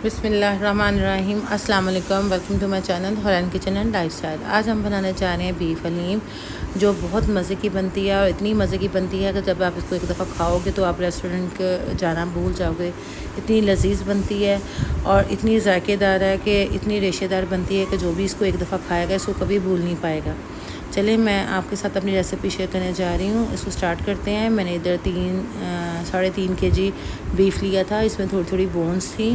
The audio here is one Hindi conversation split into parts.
बिस्मिल्लाहिर्रहमानिर्रहीम। अस्सलाम वालेकुम। Welcome to my channel Hoorain kitchen and lifestyle. आज हम बनाने जा रहे हैं बीफ हलीम, जो बहुत मज़े की बनती है और इतनी मज़े की बनती है कि जब आप इसको एक दफ़ा खाओगे तो आप रेस्टोरेंट के जाना भूल जाओगे। इतनी लजीज बनती है और इतनी जायकेदार है कि इतनी रेशेदार बनती है कि जो भी इसको एक दफ़ा खाएगा इसको कभी भूल नहीं पाएगा। चलिए मैं आपके साथ अपनी रेसिपी शेयर करने जा रही हूँ। इसको स्टार्ट करते हैं। मैंने इधर 3.5 kg बीफ लिया था। इसमें थोड़ी थोड़ी बोन्स थी,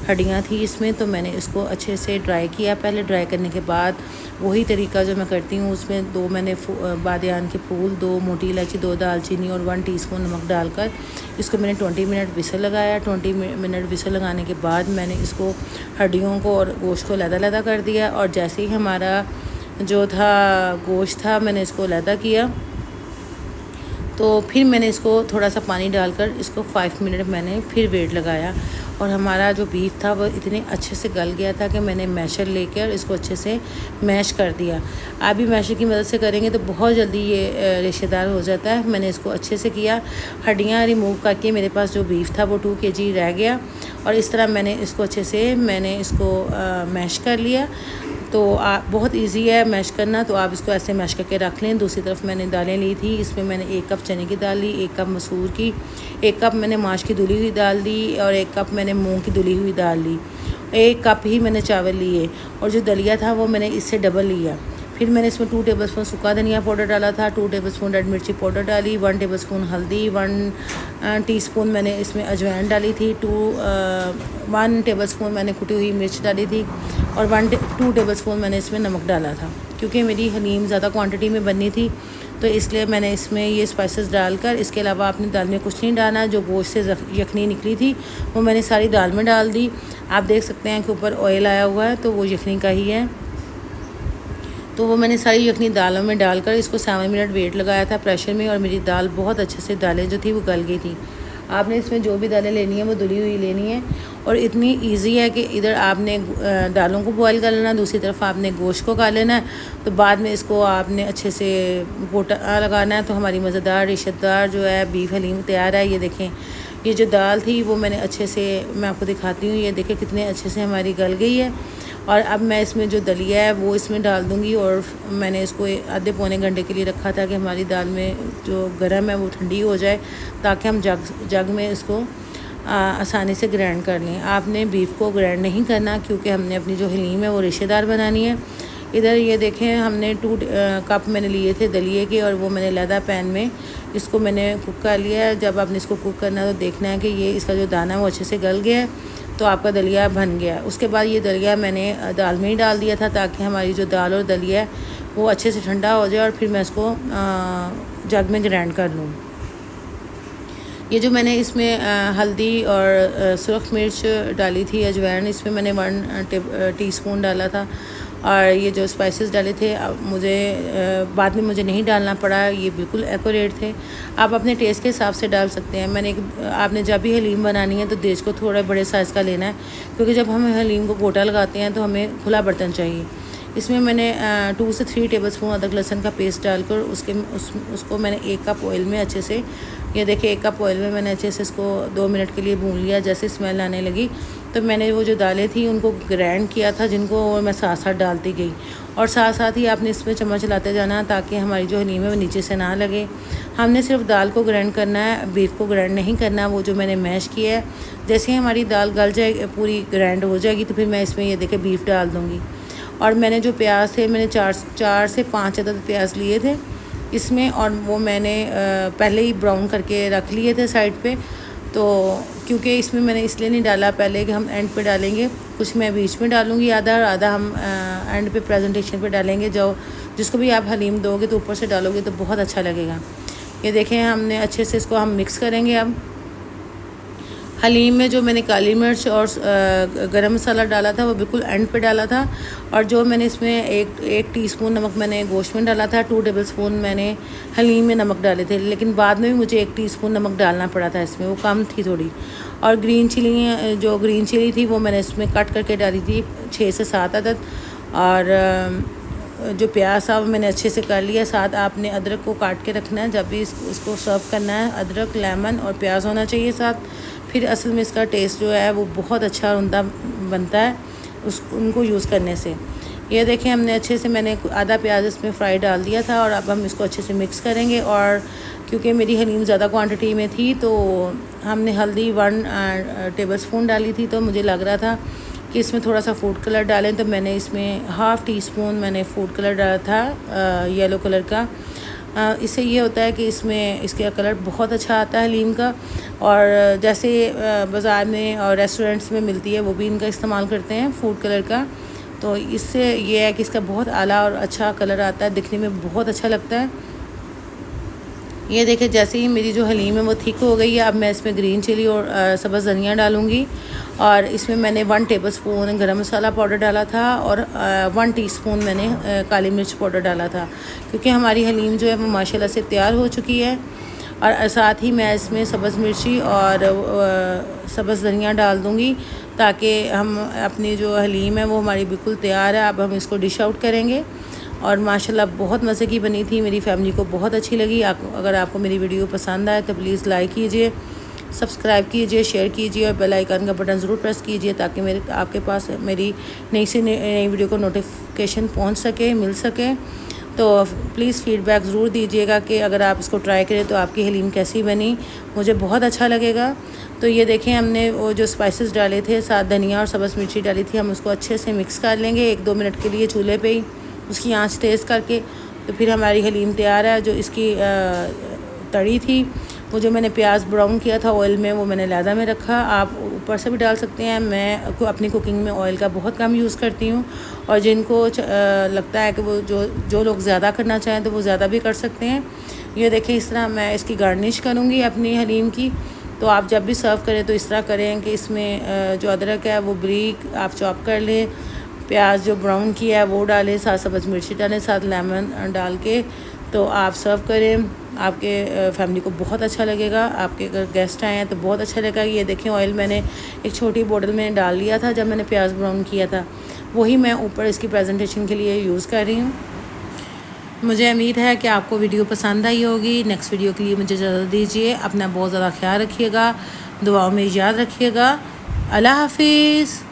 हड्डियाँ थी इसमें, तो मैंने इसको अच्छे से ड्राई किया। पहले ड्राई करने के बाद वही तरीका जो मैं करती हूँ, उसमें मैंने बादियान के फूल, 2 मोटी इलायची, 2 दालचीनी और 1 टीस्पून नमक डालकर इसको मैंने 20 मिनट विसल लगाया। 20 मिनट विसल लगाने के बाद मैंने इसको हड्डियों को और गोश्त को लैदा कर दिया। और जैसे ही हमारा जो था गोश्त था, मैंने इसको लैदा किया तो फिर मैंने इसको थोड़ा सा पानी डालकर इसको 5 मिनट मैंने फिर वेट लगाया। और हमारा जो बीफ था वो इतने अच्छे से गल गया था कि मैंने मैशर लेकर इसको अच्छे से मैश कर दिया। आप भी मैशर की मदद से करेंगे तो बहुत जल्दी ये रेशेदार हो जाता है। मैंने इसको अच्छे से किया, हड्डियाँ रिमूव करके मेरे पास जो बीफ था वो 2 kg रह गया। और इस तरह मैंने इसको अच्छे से मैश कर लिया। तो बहुत इजी है मैश करना, तो आप इसको ऐसे मैश करके रख लें। दूसरी तरफ मैंने दालें ली थी। इसमें मैंने 1 कप चने की दाल ली, 1 कप मसूर की, 1 कप मैंने माश की धुली हुई दाल दी और 1 कप मैंने मूंग की धुली हुई दाल ली। 1 कप ही मैंने चावल लिए और जो दलिया था वो मैंने इससे डबल लिया। फिर मैंने इसमें 2 टेबलस्पून सूखा धनिया पाउडर डाला था, 2 टेबलस्पून रेड मिर्ची पाउडर डाली, 1 टेबलस्पून हल्दी, 1 टीस्पून मैंने इसमें अजवाइन डाली थी, 1 टेबलस्पून मैंने कुटी हुई मिर्च डाली थी और 2 टेबलस्पून मैंने इसमें नमक डाला था। क्योंकि मेरी हलीम ज़्यादा क्वांटिटी में बननी थी तो इसलिए मैंने इसमें ये स्पाइसेस डालकर, इसके अलावा आपने दाल में कुछ नहीं डालना। जो गोश्त से यखनी निकली थी वो मैंने सारी दाल में डाल दी। आप देख सकते हैं कि ऊपर ऑयल आया हुआ है तो वो यखनी का ही है। तो वो मैंने सारी यखनी दालों में डालकर इसको 7 मिनट वेट लगाया था प्रेशर में और मेरी दाल बहुत अच्छे से, दालें जो थी वो गल गई थी। आपने इसमें जो भी दालें लेनी है वो धुली हुई लेनी है। और इतनी इजी है कि इधर आपने दालों को बॉयल कर लेना, दूसरी तरफ आपने गोश्त को खा लेना है। तो बाद में इसको आपने अच्छे से गोटा लगाना है। तो हमारी मज़ेदार रेशेदार जो है बीफ हलीम तैयार है। ये देखें, ये जो दाल थी वो मैंने अच्छे से, मैं आपको दिखाती हूँ, ये देखें कितने अच्छे से हमारी गल गई है। और अब मैं इसमें जो दलिया है वो इसमें डाल दूँगी। और मैंने इसको आधे पौने घंटे के लिए रखा था कि हमारी दाल में जो गर्म है वो ठंडी हो जाए, ताकि हम जग में इसको आसानी से ग्राइंड कर लें। आपने बीफ को ग्राइंड नहीं करना क्योंकि हमने अपनी जो हलीम है वो रेशेदार बनानी है। इधर ये देखें, हमने 2 कप मैंने लिए थे दलिए के और वो मैंने लैदा पैन में इसको मैंने कुक कर लिया है। जब आपने इसको कुक करना है तो देखना है कि ये इसका जो दाना है वो अच्छे से गल गया है, तो आपका दलिया बन गया। उसके बाद ये दलिया मैंने दाल में ही डाल दिया था ताकि हमारी जो दाल और दलिया है वो अच्छे से ठंडा हो जाए और फिर मैं इसको जग में ग्राइंड कर लूँ। ये जो मैंने इसमें हल्दी और सुरख मिर्च डाली थी, अजवाइन इसमें मैंने 1 टीस्पून डाला था। और ये जो स्पाइसेस डाले थे मुझे बाद में मुझे नहीं डालना पड़ा, ये बिल्कुल एक्यूरेट थे। आप अपने टेस्ट के हिसाब से डाल सकते हैं। आपने जब भी हलीम बनानी है तो देश को थोड़ा बड़े साइज़ का लेना है, क्योंकि जब हम हलीम को गोटा लगाते हैं तो हमें खुला बर्तन चाहिए। इसमें मैंने 2 से 3 टेबलस्पून अदरक लहसुन का पेस्ट डालकर उसको मैंने 1 कप ऑयल में अच्छे से, ये देखिए 1 कप ऑयल में मैंने अच्छे से इसको 2 मिनट के लिए भून लिया। जैसे स्मेल आने लगी तो मैंने वो जो दालें थी उनको ग्राइंड किया था, जिनको मैं साथ साथ डालती गई। और साथ साथ ही आपने इसमें चम्मच चलाते जाना ताकि हमारी जो हलीम है वो नीचे से ना लगे। हमने सिर्फ दाल को ग्राइंड करना है, बीफ को ग्राइंड नहीं करना। वो जो मैंने मैश किया है, जैसे ही हमारी दाल गल जाए, पूरी ग्राइंड हो जाएगी, तो फिर मैं इसमें ये देखें बीफ डाल दूँगी। और मैंने जो प्याज थे, मैंने 4 से 5 अदद प्याज लिए थे इसमें, और वो मैंने पहले ही ब्राउन करके रख लिए थे साइड पे। तो क्योंकि इसमें मैंने इसलिए नहीं डाला पहले कि हम एंड पे डालेंगे, कुछ मैं बीच में डालूँगी आधा और आधा हम एंड पे प्रेजेंटेशन पे डालेंगे। जिसको भी आप हलीम दोगे तो ऊपर से डालोगे तो बहुत अच्छा लगेगा। ये देखें, हमने अच्छे से इसको हम मिक्स करेंगे। अब हलीम में जो मैंने काली मिर्च और गरम मसाला डाला था वो बिल्कुल एंड पे डाला था। और जो मैंने इसमें एक टीस्पून नमक मैंने गोश्त में डाला था, 2 टेबलस्पून मैंने हलीम में नमक डाले थे, लेकिन बाद में भी मुझे 1 टीस्पून नमक डालना पड़ा था, इसमें वो कम थी थोड़ी। और ग्रीन चिली थी वो मैंने इसमें कट करके डाली थी 6 से 7 अदद। और जो प्याज था वो मैंने अच्छे से कर लिया। साथ आपने अदरक को काट के रखना है, जब भी इसको सर्व करना है अदरक, लेमन और प्याज होना चाहिए साथ। फिर असल में इसका टेस्ट जो है वो बहुत अच्छा उम्दा बनता है उनको यूज़ करने से। ये देखें हमने अच्छे से, मैंने आधा प्याज इसमें फ्राई डाल दिया था और अब हम इसको अच्छे से मिक्स करेंगे। और क्योंकि मेरी हलीम ज़्यादा क्वांटिटी में थी तो हमने हल्दी 1 टेबलस्पून डाली थी, तो मुझे लग रहा था कि इसमें थोड़ा सा फूड कलर डालें, तो मैंने इसमें हाफ़ टी स्पून मैंने फूड कलर डाला था, येलो कलर का। इससे ये होता है कि इसमें इसका कलर बहुत अच्छा आता है हलीम का। और जैसे बाज़ार में और रेस्टोरेंट्स में मिलती है वो भी इनका इस्तेमाल करते हैं फूड कलर का। तो इससे ये है कि इसका बहुत आला और अच्छा कलर आता है, दिखने में बहुत अच्छा लगता है। ये देखें जैसे ही मेरी जो हलीम है वो थिक हो गई है, अब मैं इसमें ग्रीन चिली और सब्ज़ धनिया डालूँगी। और इसमें मैंने 1 टेबलस्पून गरम मसाला पाउडर डाला था और 1 टीस्पून मैंने काली मिर्च पाउडर डाला था, क्योंकि हमारी हलीम जो है वो माशाल्लाह से तैयार हो चुकी है। और साथ ही मैं इसमें सब्ज़ मिर्ची और सब्ज़ धनिया डाल दूँगी, ताकि हम अपनी जो हलीम है वो हमारी बिल्कुल तैयार है। अब हम इसको डिश आउट करेंगे। और माशाल्लाह बहुत मज़े की बनी थी, मेरी फैमिली को बहुत अच्छी लगी। अगर आपको मेरी वीडियो पसंद आए तो प्लीज़ लाइक कीजिए, सब्सक्राइब कीजिए, शेयर कीजिए और बेल आइकन का बटन ज़रूर प्रेस कीजिए, ताकि आपके पास मेरी नई वीडियो को नोटिफिकेशन पहुंच सके, मिल सके। तो प्लीज़ फ़ीडबैक ज़रूर दीजिएगा कि अगर आप इसको ट्राई करें तो आपकी हलीम कैसी बनी, मुझे बहुत अच्छा लगेगा। तो ये देखें हमने वो जो स्पाइसेस डाले थे, साथ धनिया और सब्ज़ मिर्ची डाली थी, हम उसको अच्छे से मिक्स कर लेंगे 1-2 मिनट के लिए चूल्हे पे ही, उसकी आंच तेज़ करके। तो फिर हमारी हलीम तैयार है। जो इसकी तड़ी थी, वो जो मैंने प्याज ब्राउन किया था ऑयल में, वो मैंने लहदा में रखा। आप ऊपर से भी डाल सकते हैं। मैं अपनी कुकिंग में ऑयल का बहुत कम यूज़ करती हूँ, और जिनको लगता है कि वो जो लोग ज़्यादा करना चाहें तो वो ज़्यादा भी कर सकते हैं। ये देखें इस तरह मैं इसकी गार्निश करूँगी अपनी हलीम की। तो आप जब भी सर्व करें तो इस तरह करें कि इसमें जो अदरक है वो बारीक आप चॉप कर लें, प्याज जो ब्राउन किया है वो डालें, साथ सब्ज़ मिर्ची डालें, साथ लेमन डाल के तो आप सर्व करें। आपके फैमिली को बहुत अच्छा लगेगा। आपके अगर गेस्ट आए हैं तो बहुत अच्छा लगेगा। ये देखें ऑयल मैंने एक छोटी बोतल में डाल लिया था जब मैंने प्याज ब्राउन किया था, वही मैं ऊपर इसकी प्रेजेंटेशन के लिए यूज़ कर रही हूँ। मुझे उम्मीद है कि आपको वीडियो पसंद आई होगी। नेक्स्ट वीडियो के लिए मुझे इजाज़त दीजिए। अपना बहुत ज़्यादा ख्याल रखिएगा, दुआओं में याद रखिएगा। अल्लाह हाफिज़।